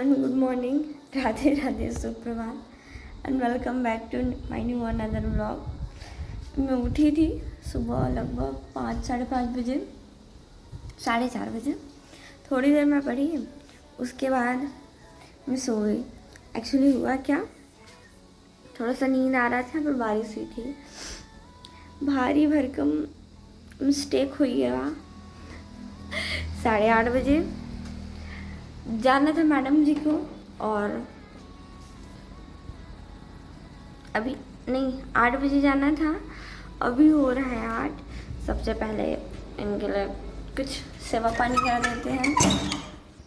Everyone, good morning, Radhe Radhe, सुप्रभात and welcome back to my new another vlog. मैं उठी थी सुबह लगभग 5-5:30 बजे, 4:30 बजे। थोड़ी देर मैं पढ़ी, उसके बाद मैं सो गई। एक्चुअली हुआ क्या, थोड़ा सा नींद आ रहा था पर बारिश हुई थी। भारी भरकम मिस्टेक हुई है। 8:30 बजे जाना था मैडम जी को, और अभी नहीं, 8 बजे जाना था, अभी हो रहा है 8। सबसे पहले इनके लिए कुछ सेवा पानी करा देते हैं।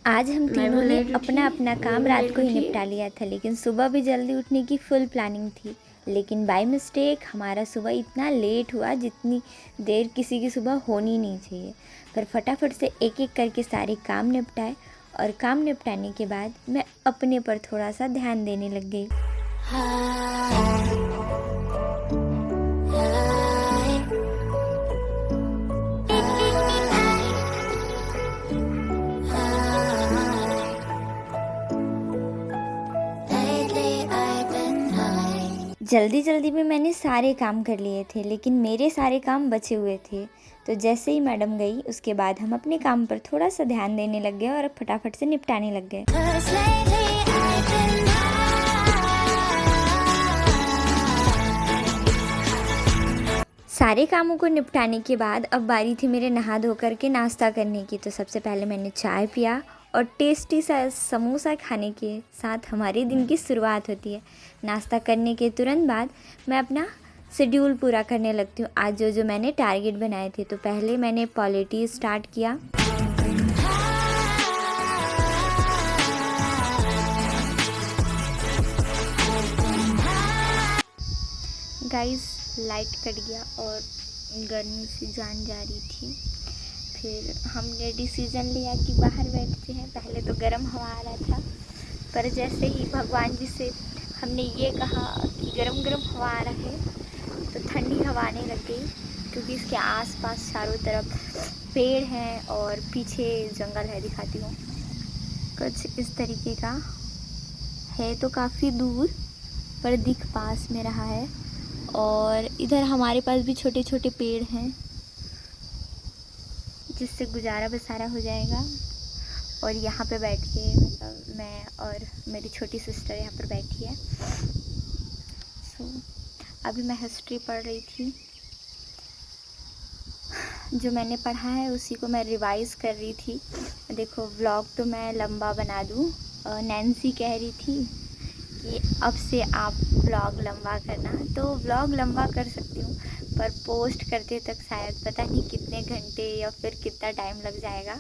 आज हम तीनों ने अपना अपना काम रात को ही निपटा लिया था, लेकिन सुबह भी जल्दी उठने की फुल प्लानिंग थी। लेकिन बाय मिस्टेक हमारा सुबह इतना लेट हुआ जितनी देर किसी की सुबह होनी नहीं चाहिए। पर फटाफट से एक एक करके सारे काम निपटाए, और काम निपटाने के बाद मैं अपने पर थोड़ा सा ध्यान देने लग गई। जल्दी जल्दी में मैंने सारे काम कर लिए थे, लेकिन मेरे सारे काम बचे हुए थे। तो जैसे ही मैडम गई उसके बाद हम अपने काम पर थोड़ा सा ध्यान देने लग गए और फटाफट से निपटाने लग गए। सारे कामों को निपटाने के बाद अब बारी थी मेरे नहा धो कर के नाश्ता करने की। तो सबसे पहले मैंने चाय पिया, और टेस्टी सा समोसा खाने के साथ हमारे दिन की शुरुआत होती है। नाश्ता करने के तुरंत बाद मैं अपना शेड्यूल पूरा करने लगती हूँ। आज जो मैंने टारगेट बनाए थे, तो पहले मैंने पॉलिटी स्टार्ट किया। गाइस, लाइट कट गया और गर्मी से जान जा रही थी। फिर हमने डिसीज़न लिया कि बाहर बैठते हैं। पहले तो गर्म हवा आ रहा था, पर जैसे ही भगवान जी से हमने ये कहा कि गरम गरम हवा आ रहा है, तो ठंडी हवा आने लग गई। क्योंकि इसके आसपास चारों तरफ पेड़ हैं और पीछे जंगल है। दिखाती हूँ, कुछ इस तरीके का है। तो काफ़ी दूर पर दिख पास में रहा है, और इधर हमारे पास भी छोटे छोटे पेड़ हैं, जिससे गुजारा बसारा हो जाएगा। और यहाँ पे बैठ के मतलब मैं और मेरी छोटी सिस्टर यहाँ पर बैठी है। अभी मैं हिस्ट्री पढ़ रही थी। जो मैंने पढ़ा है उसी को मैं रिवाइज़ कर रही थी। देखो, व्लॉग तो मैं लंबा बना दूँ। नैन्सी कह रही थी कि अब से आप व्लॉग लंबा करना, तो व्लॉग लंबा कर सकती हूँ, पर पोस्ट करते तक शायद पता नहीं कितने घंटे या फिर कितना टाइम लग जाएगा।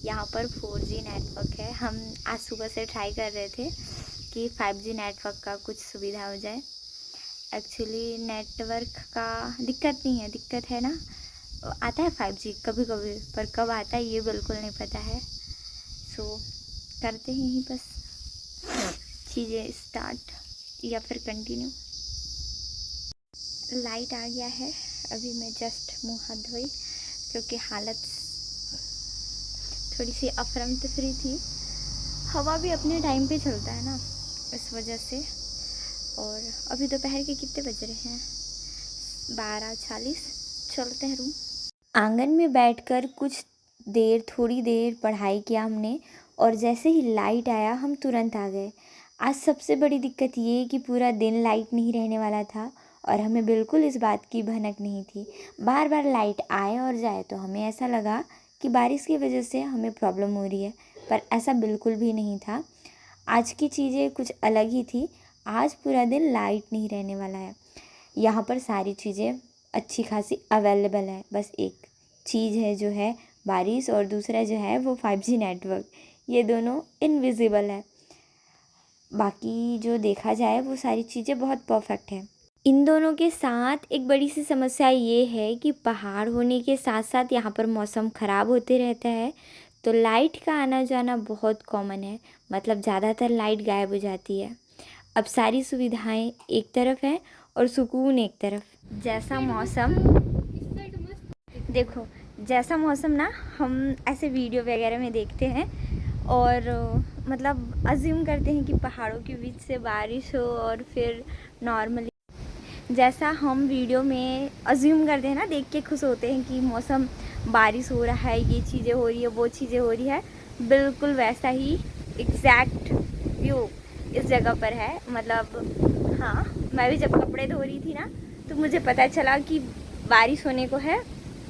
यहाँ पर 4G नेटवर्क है। हम आज सुबह से ट्राई कर रहे थे कि 5G नेटवर्क का कुछ सुविधा हो जाए। एक्चुअली नेटवर्क का दिक्कत नहीं है, दिक्कत है ना, आता है 5G कभी कभी, पर कब आता है ये बिल्कुल नहीं पता है। सो करते हैं ही बस चीज़ें स्टार्ट या फिर कंटिन्यू। लाइट आ गया है। अभी मैं जस्ट मुँह हाथ धोई, क्योंकि हालत थोड़ी सी अफरम तफरी थी। हवा भी अपने टाइम पे चलता है ना, इस वजह से। और अभी दोपहर के कितने बज रहे हैं, 12:40। चलते हैं रूम। आंगन में बैठकर कुछ देर, थोड़ी देर पढ़ाई किया हमने, और जैसे ही लाइट आया हम तुरंत आ गए। आज सबसे बड़ी दिक्कत ये कि पूरा दिन लाइट नहीं रहने वाला था, और हमें बिल्कुल इस बात की भनक नहीं थी। बार बार लाइट आए और जाए, तो हमें ऐसा लगा कि बारिश की वजह से हमें प्रॉब्लम हो रही है, पर ऐसा बिल्कुल भी नहीं था। आज की चीज़ें कुछ अलग ही थी। आज पूरा दिन लाइट नहीं रहने वाला है। यहाँ पर सारी चीज़ें अच्छी खासी अवेलेबल है। बस एक चीज़ है जो है बारिश, और दूसरा जो है वो 5G नेटवर्क। ये दोनों इनविजिबल है। बाकी जो देखा जाए वो सारी चीज़ें बहुत परफेक्ट है। इन दोनों के साथ एक बड़ी सी समस्या ये है कि पहाड़ होने के साथ साथ यहाँ पर मौसम ख़राब होते रहता है, तो लाइट का आना जाना बहुत कॉमन है। मतलब ज़्यादातर लाइट गायब हो जाती है। अब सारी सुविधाएं एक तरफ हैं और सुकून एक तरफ। जैसा मौसम देखो, जैसा मौसम ना हम ऐसे वीडियो वगैरह में देखते हैं, और मतलब अज्यूम करते हैं कि पहाड़ों के बीच से बारिश हो और फिर नॉर्मली जैसा हम वीडियो में अज्यूम करते हैं ना, देख के खुश होते हैं कि मौसम बारिश हो रहा है, ये चीज़ें हो रही है, वो चीज़ें हो रही है, बिल्कुल वैसा ही एग्जैक्ट व्यू इस जगह पर है। मतलब हाँ, मैं भी जब कपड़े धो रही थी ना तो मुझे पता चला कि बारिश होने को है,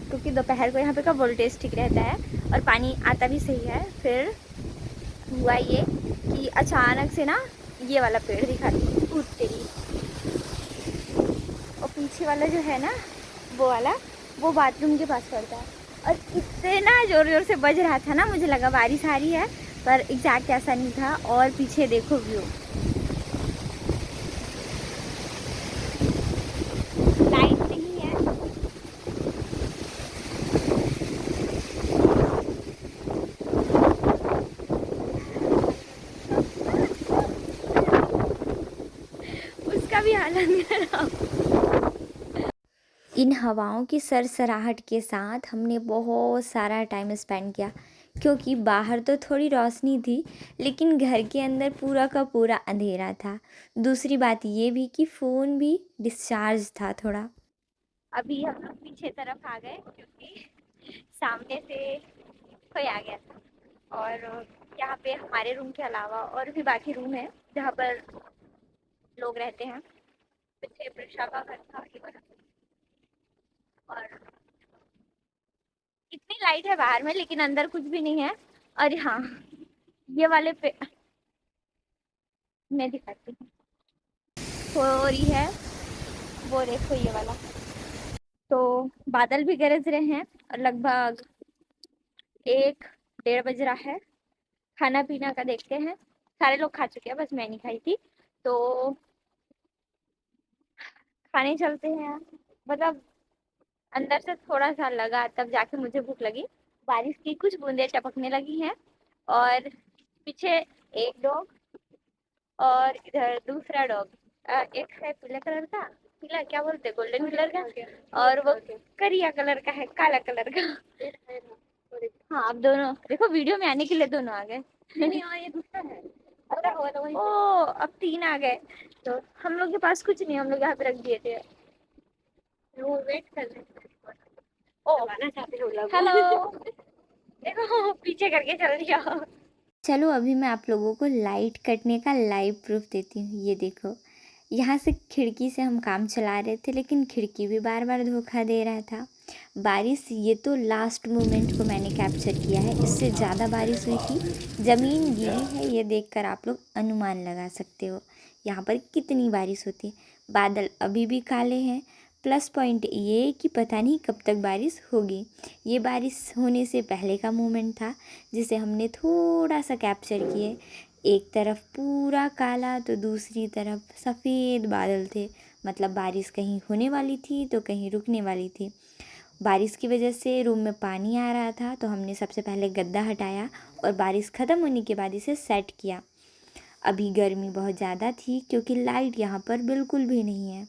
क्योंकि दोपहर को यहाँ पे का वोल्टेज ठीक रहता है और पानी आता भी सही है। फिर हुआ ये कि अचानक से ना ये वाला पेड़ दिखा तेरी, और पीछे वाला जो है ना वो वाला, वो बाथरूम के पास पड़ता है। और इतना ज़ोर ज़ोर से बज रहा था ना, मुझे लगा बारिश आ रही है, पर एग्जैक्ट ऐसा नहीं था। और पीछे देखो व्यू, लाइट नहीं है, उसका भी हालत खराब। इन हवाओं की सरसराहट के साथ हमने बहुत सारा टाइम स्पेंड किया, क्योंकि बाहर तो थोड़ी रोशनी थी लेकिन घर के अंदर पूरा का पूरा अंधेरा था। दूसरी बात ये भी कि फ़ोन भी डिस्चार्ज था थोड़ा। अभी हम लोग पीछे तरफ आ गए क्योंकि सामने से कोई आ गया था। और यहाँ पे हमारे रूम के अलावा और भी बाकी रूम है जहाँ पर लोग रहते हैं। पीछे प्रशा का घर था ये वाला। और इतनी लाइट है बाहर में लेकिन अंदर कुछ भी नहीं है। और हाँ, ये वाले पे मैं दिखाती हूँ, हो रही है वो, देखो ये वाला। तो बादल भी गरज रहे हैं और लगभग 1 डेढ़ बज रहा है। खाना पीना का देखते हैं, सारे लोग खा चुके हैं, बस मैं नहीं खाई थी। तो खाने चलते हैं। मतलब अंदर से थोड़ा सा लगा, तब जाके मुझे भूख लगी। बारिश की कुछ बूंदें टपकने लगी हैं और पीछे एक डॉग और इधर दूसरा डॉग, एक है पीले कलर का, पीला क्या बोलते हैं, गोल्डन कलर का, और वो करिया कलर का है, काला कलर का। हाँ, अब दोनों देखो, वीडियो में आने के लिए दोनों आ गए। नहीं, हाँ, ये दूसरा है। ओ, अब 3 आ गए। तो हम लोग के पास कुछ नहीं, हम लोग यहाँ पे रख दिए थे। वो वेट कर रहे हैं। ओ, हेलो। देखो पीछे करके चल दिया। चलो अभी मैं आप लोगों को लाइट कटने का लाइव प्रूफ देती हूँ। ये देखो, यहाँ से खिड़की से हम काम चला रहे थे लेकिन खिड़की भी बार बार धोखा दे रहा था। बारिश, ये तो लास्ट मोमेंट को मैंने कैप्चर किया है, इससे ज़्यादा बारिश हुई थी। ज़मीन गीली है, ये देखकर आप लोग अनुमान लगा सकते हो यहाँ पर कितनी बारिश होती है। बादल अभी भी काले हैं। प्लस पॉइंट ये कि पता नहीं कब तक बारिश होगी। ये बारिश होने से पहले का मोमेंट था जिसे हमने थोड़ा सा कैप्चर किए। एक तरफ पूरा काला तो दूसरी तरफ सफ़ेद बादल थे। मतलब बारिश कहीं होने वाली थी तो कहीं रुकने वाली थी। बारिश की वजह से रूम में पानी आ रहा था तो हमने सबसे पहले गद्दा हटाया और बारिश ख़त्म होने के बाद इसे सेट किया। अभी गर्मी बहुत ज़्यादा थी क्योंकि लाइट यहाँ पर बिल्कुल भी नहीं है।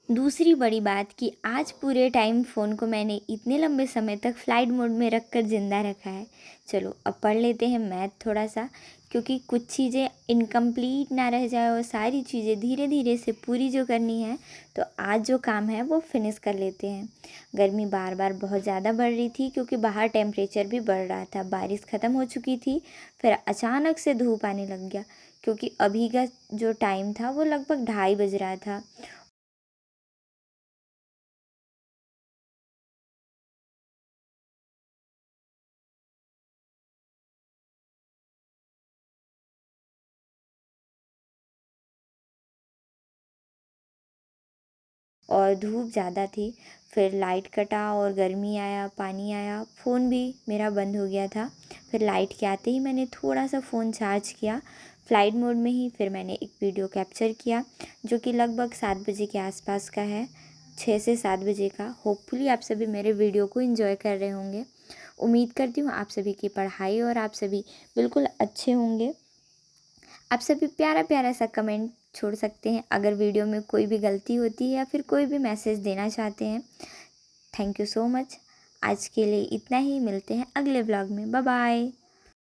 दूसरी बड़ी बात कि आज पूरे टाइम फ़ोन को मैंने इतने लंबे समय तक फ़्लाइट मोड में रख कर ज़िंदा रखा है। चलो अब पढ़ लेते हैं मैथ थोड़ा सा, क्योंकि कुछ चीज़ें इनकम्प्लीट ना रह जाए और सारी चीज़ें धीरे धीरे से पूरी जो करनी है, तो आज जो काम है वो फिनिश कर लेते हैं। गर्मी बार बार बहुत ज़्यादा बढ़ रही थी क्योंकि बाहर टेम्परेचर भी बढ़ रहा था। बारिश ख़त्म हो चुकी थी, फिर अचानक से धूप आने लग गया क्योंकि अभी का जो टाइम था वो लगभग 2:30 बज रहा था। और धूप ज़्यादा थी। फिर लाइट कटा और गर्मी आया, पानी आया, फ़ोन भी मेरा बंद हो गया था। फिर लाइट के आते ही मैंने थोड़ा सा फ़ोन चार्ज किया फ़्लाइट मोड में ही। फिर मैंने एक वीडियो कैप्चर किया जो कि लगभग 7 बजे के आसपास का है, 6 से 7 बजे का। होपफुली आप सभी मेरे वीडियो को एंजॉय कर रहे होंगे। उम्मीद करती हूँ आप सभी की पढ़ाई और आप सभी बिल्कुल अच्छे होंगे। आप सभी प्यारा प्यारा सा कमेंट छोड़ सकते हैं अगर वीडियो में कोई भी गलती होती है या फिर कोई भी मैसेज देना चाहते हैं। Thank you so much. आज के लिए इतना ही, मिलते हैं अगले व्लॉग में। Bye bye.